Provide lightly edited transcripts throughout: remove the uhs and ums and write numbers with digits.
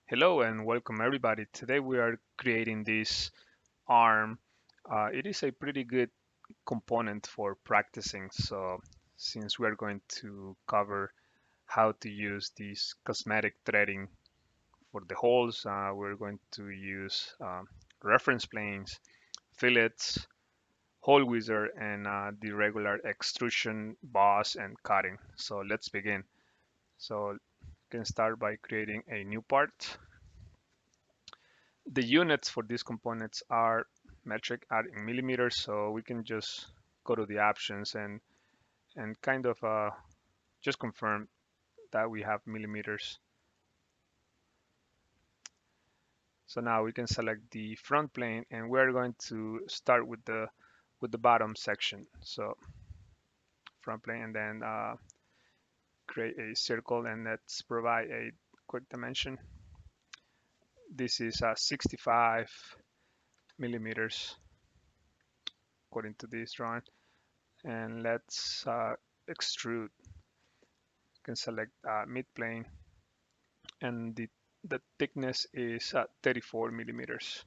Hello and welcome everybody. Today we are creating this arm. It is a pretty good component for practicing. So since we are going to cover how to use this cosmetic threading for the holes, we're going to use reference planes, fillets, hole wizard, and the regular extrusion, boss, and cutting. So let's begin. So you can start by creating a new part. The units for these components are metric are in millimeters, so we can just go to the options and kind of just confirm that we have millimeters. So now we can select the front plane, and we're going to start with the bottom section. So front plane, and then create a circle, and let's provide a quick dimension. This is 65 millimeters according to this drawing, and let's extrude. You can select mid plane, and the thickness is 34 millimeters.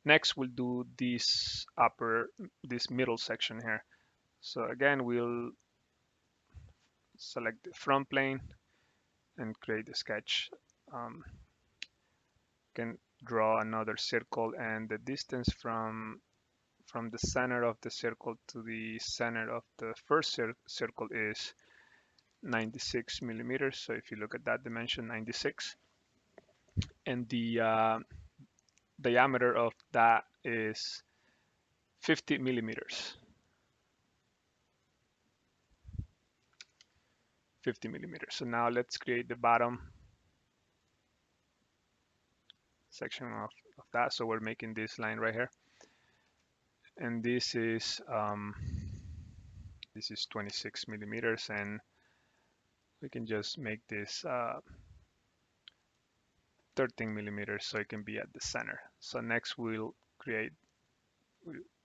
Next, we'll do this middle section here. So again, we'll select the front plane and create a sketch. Um, can draw another circle, and the distance from the center of the circle to the center of the first circle is 96 millimeters. So if you look at that dimension, 96, and the diameter of that is 50 millimeters. 50 millimeters. So now let's create the bottom section of that. So we're making this line right here, and this is 26 millimeters, and we can just make this 13 millimeters so it can be at the center. So next we'll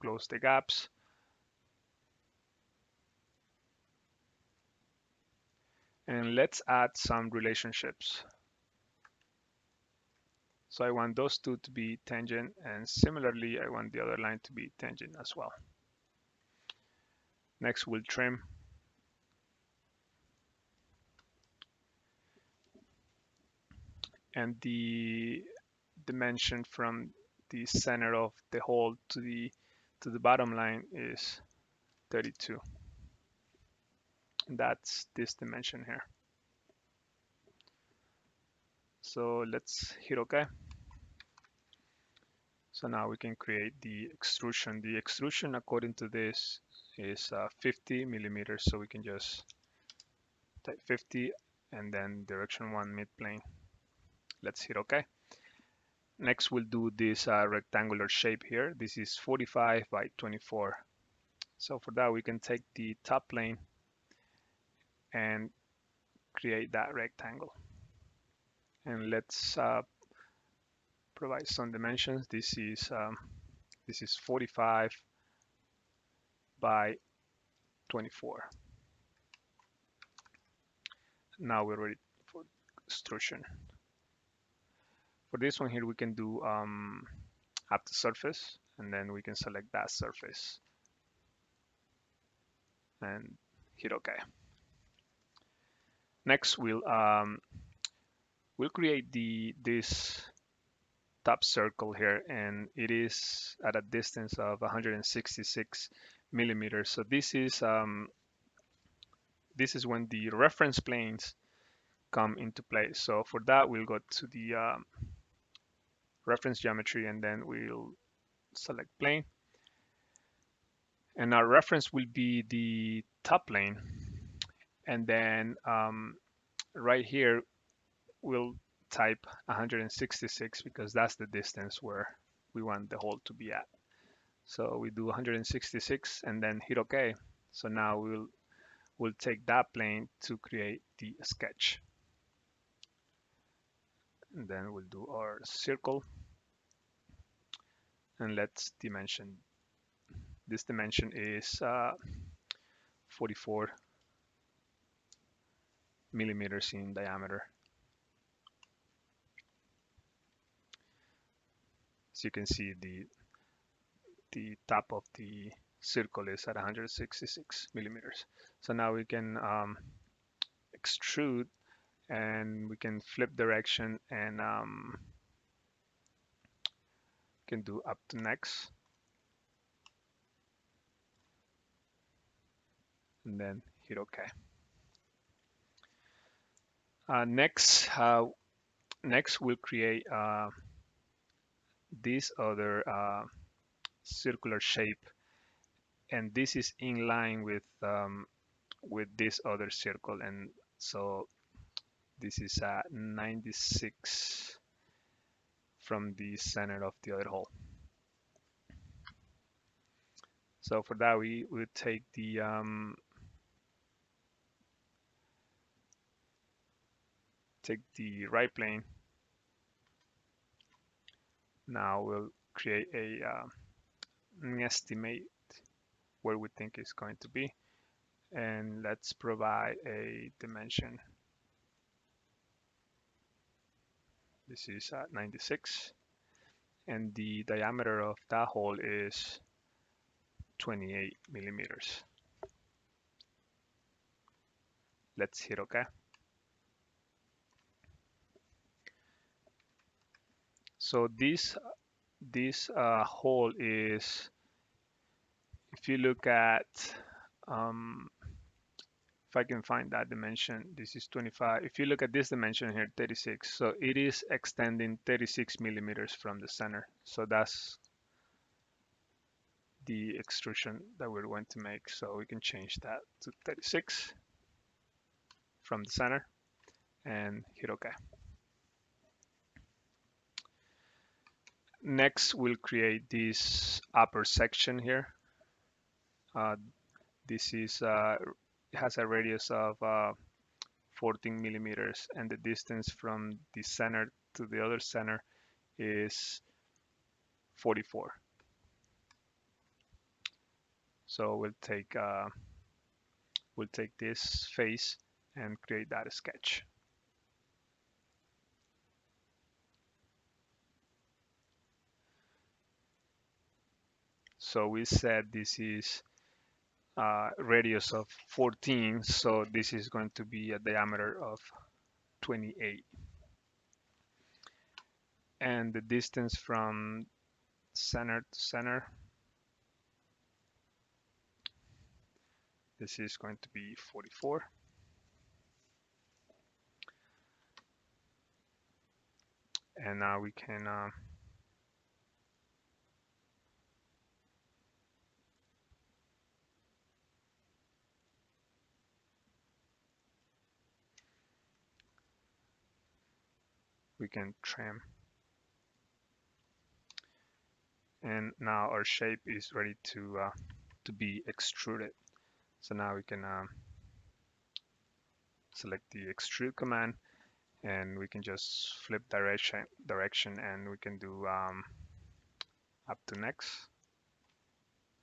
close the gaps, and let's add some relationships. So I want those two to be tangent, and similarly I want the other line to be tangent as well. Next we'll trim, and the dimension from the center of the hole to the bottom line is 32. And that's this dimension here. So let's hit OK. So now we can create the extrusion. The extrusion according to this is 50 millimeters. So we can just type 50 and then direction 1 mid plane. Let's hit OK. Next we'll do this rectangular shape here. This is 45 by 24. So for that we can take the top plane and create that rectangle. And let's provide some dimensions. This is 45 by 24. Now we're ready for extrusion. For this one here, we can do up to surface, and then we can select that surface and hit OK. Next, we'll create this top circle here, and it is at a distance of 166 millimeters. So this is when the reference planes come into play. So for that, we'll go to the reference geometry, and then we'll select plane. And our reference will be the top plane. And then right here, we'll type 166 because that's the distance where we want the hole to be at. So we do 166 and then hit OK. So now we'll take that plane to create the sketch. And then we'll do our circle. And let's dimension. This dimension is 44 millimeters in diameter. As you can see, the top of the circle is at 166 millimeters. So now we can extrude, and we can flip direction, and can do up to next, and then hit OK. Next we'll create this other circular shape, and this is in line with this other circle, and so this is 96 from the center of the other hole. So for that, we would take the right plane. Now we'll create an estimate where we think it's going to be, and let's provide a dimension. This is 96, and the diameter of that hole is 28 millimeters. Let's hit OK. So this hole is, if you look at, if I can find that dimension, this is 25. If you look at this dimension here, 36, so it is extending 36 millimeters from the center. So that's the extrusion that we're going to make. So we can change that to 36 from the center and hit OK. Next, we'll create this upper section here. This is it has a radius of 14 millimeters, and the distance from the center to the other center is 44. So we'll take this face and create that sketch. So we said this is radius of 14, so this is going to be a diameter of 28. And the distance from center to center, this is going to be 44. And now we can trim. And now our shape is ready to be extruded. So now we can select the extrude command, and we can just flip direction, and we can do up to next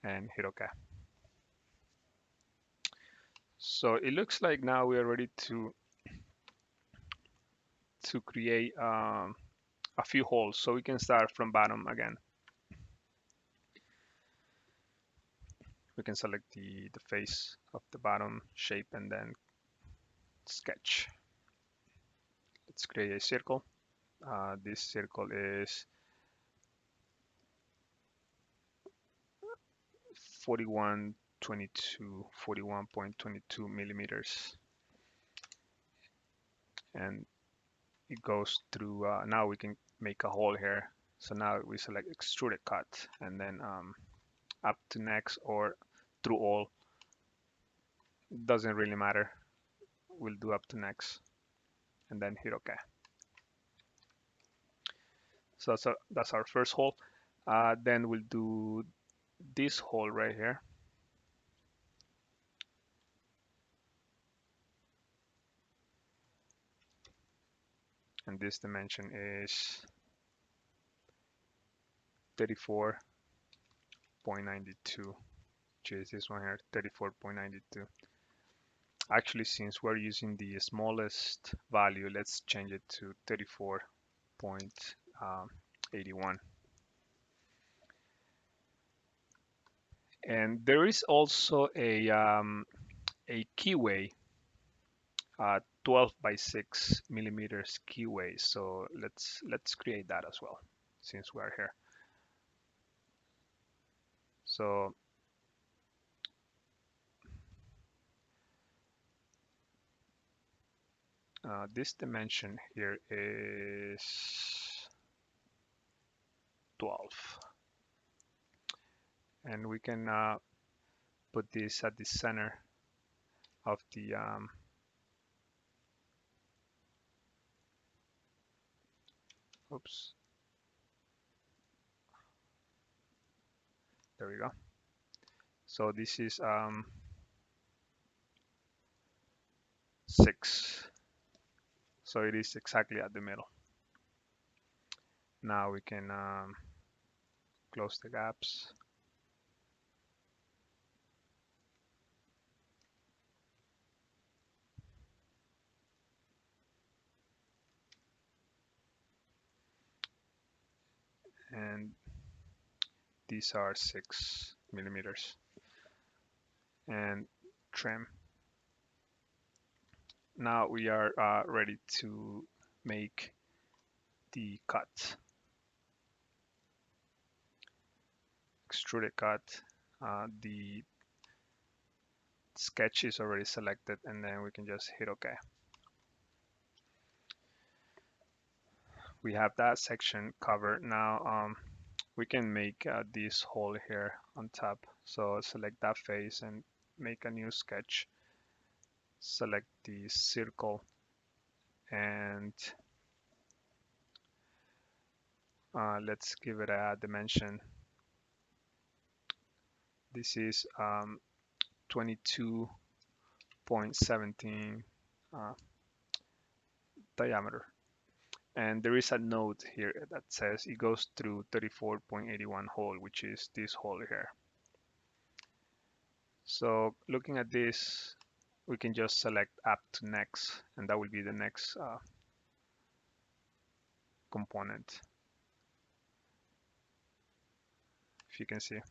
and hit OK. So it looks like now we are ready to create a few holes. So we can start from bottom again. We can select the face of the bottom shape and then sketch. Let's create a circle. This circle is 41.22 millimeters, and it goes through. Now we can make a hole here. So now we select Extruded Cut, and then up to next or through all. Doesn't really matter. We'll do up to next, and then hit OK. So that's our first hole. Then we'll do this hole right here. And this dimension is 34.92, which is this one here, 34.92. Actually, since we're using the smallest value, let's change it to 34.81. And there is also a keyway, 12 by 6 millimeters keyway. So let's create that as well, since we're here. So this dimension here is 12, and we can put this at the center of the oops, there we go. So this is 6, so it is exactly at the middle. Now we can close the gaps. And these are 6 millimeters. And trim. Now we are ready to make the cut. Extruded cut. The sketch is already selected, and then we can just hit OK. We have that section covered. Now we can make this hole here on top. So select that face and make a new sketch. Select the circle and let's give it a dimension. This is 22.17 diameter. And there is a note here that says it goes through 34.81 hole, which is this hole here. So looking at this, we can just select up to next, and that will be the next component. If you can see,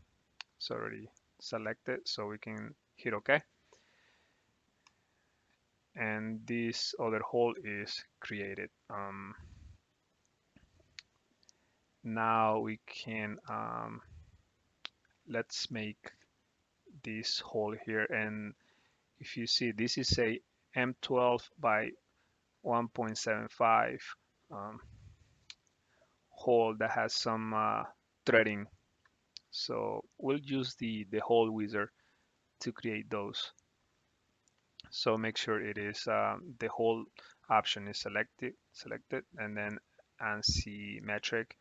it's already selected, so we can hit OK. And this other hole is created. Now we can let's make this hole here, and if you see, this is a M12 by 1.75 hole that has some threading. So we'll use the hole wizard to create those. So make sure it is the hole option is selected, and then ANSI metric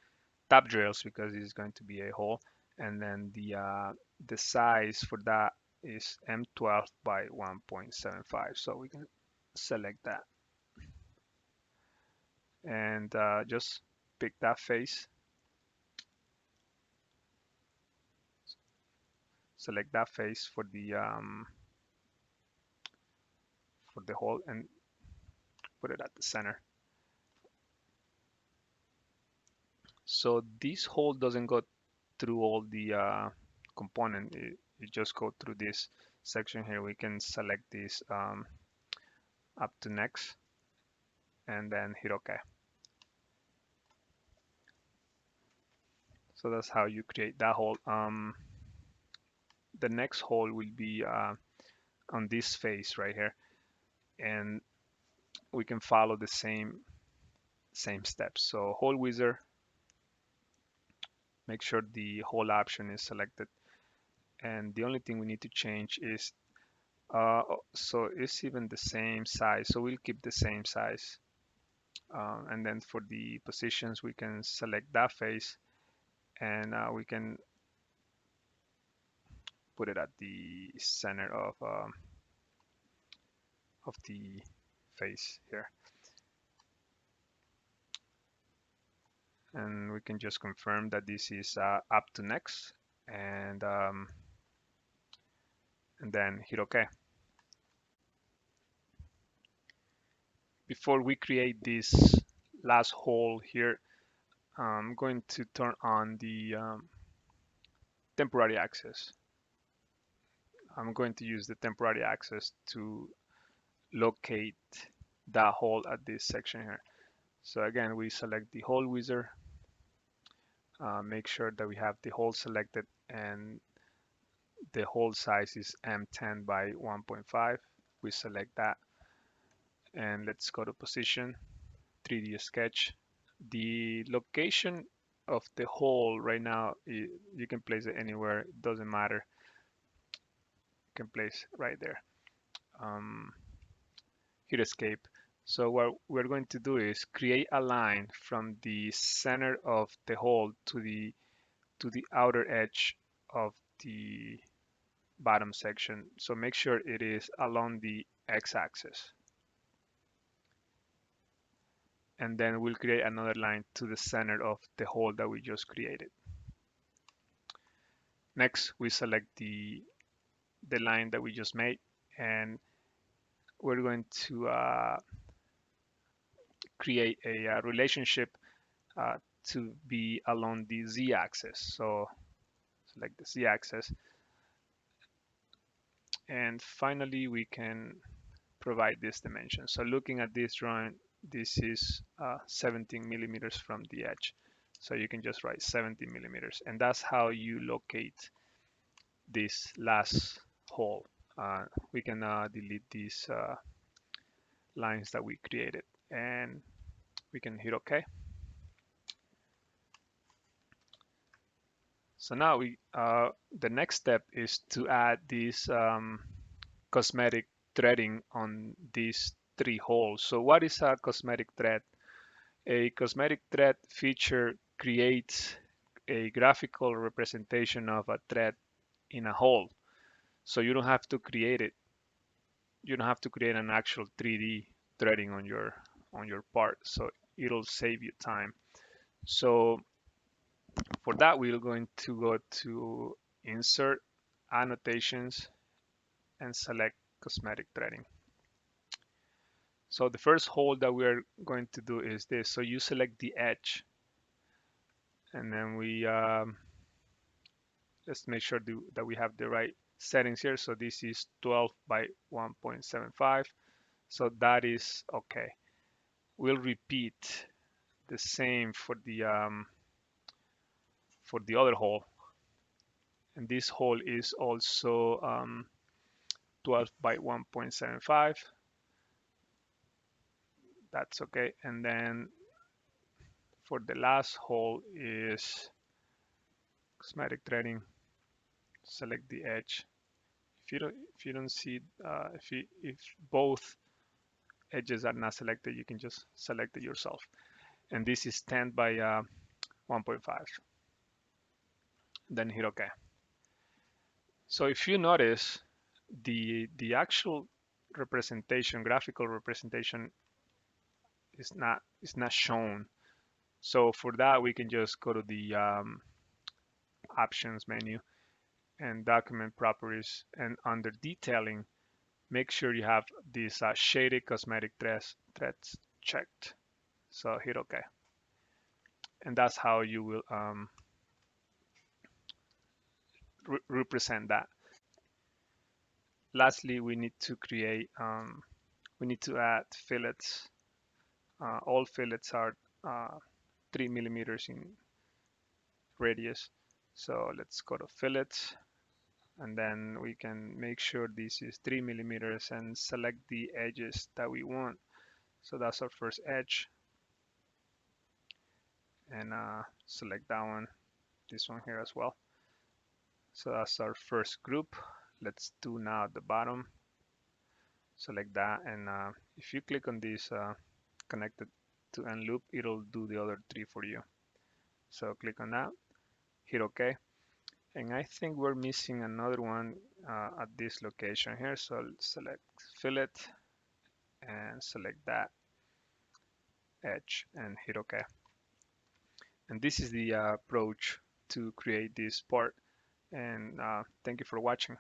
top drills, because it's going to be a hole, and then the size for that is M12 by 1.75. So we can select that and just pick that face, select that face for the hole, and put it at the center. So this hole doesn't go through all the component. It just go through this section here. We can select this up to next, and then hit OK. So that's how you create that hole. The next hole will be on this face right here, and we can follow the same steps. So hole wizard, make sure the hole option is selected, and the only thing we need to change is so it's even the same size, so we'll keep the same size. And then for the positions, we can select that face, and we can put it at the center of the face here. And we can just confirm that this is up to next, and then hit OK. Before we create this last hole here, I'm going to turn on the temporary access. I'm going to use the temporary access to locate that hole at this section here. So again, we select the hole wizard, make sure that we have the hole selected and the hole size is M10 by 1.5. We select that and let's go to position, 3D sketch. The location of the hole right now, you can place it anywhere, it doesn't matter. You can place right there. Hit escape. So what we're going to do is create a line from the center of the hole to the outer edge of the bottom section. So make sure it is along the x-axis. And then we'll create another line to the center of the hole that we just created. Next, we select the line that we just made, and we're going to create a relationship to be along the z-axis. So select the z-axis. And finally, we can provide this dimension. So looking at this drawing, this is 17 millimeters from the edge. So you can just write 70 millimeters. And that's how you locate this last hole. We can delete these lines that we created. And we can hit OK. So now the next step is to add this cosmetic threading on these three holes. So what is a cosmetic thread? A cosmetic thread feature creates a graphical representation of a thread in a hole. So you don't have to create it. You don't have to create an actual 3D threading on your part. So it'll save you time. So for that, we're going to go to Insert, Annotations, and select Cosmetic Threading. So the first hole that we're going to do is this. So you select the edge, and then we let's make sure that we have the right settings here. So this is 12 by 1.75. So that is okay. We'll repeat the same for the other hole, and this hole is also 12 by 1.75. That's okay. And then for the last hole is cosmetic threading. Select the edge. If you don't see if both edges are not selected, you can just select it yourself. And this is 10 by 1.5. Then hit OK. So if you notice, the actual representation, graphical representation, is not shown. So for that, we can just go to the options menu and document properties, and under detailing, make sure you have these shaded cosmetic threads checked. So hit OK. And that's how you will represent that. Lastly, we need to create, we need to add fillets. All fillets are 3 millimeters in radius. So let's go to fillets, and then we can make sure this is 3 millimeters and select the edges that we want. So that's our first edge, and select that one, this one here as well. So that's our first group. Let's do now the bottom. Select that, and if you click on this connected to end loop, it'll do the other three for you. So click on that, hit OK. And I think we're missing another one at this location here. So select fillet and select that edge and hit OK. And this is the approach to create this part. And thank you for watching.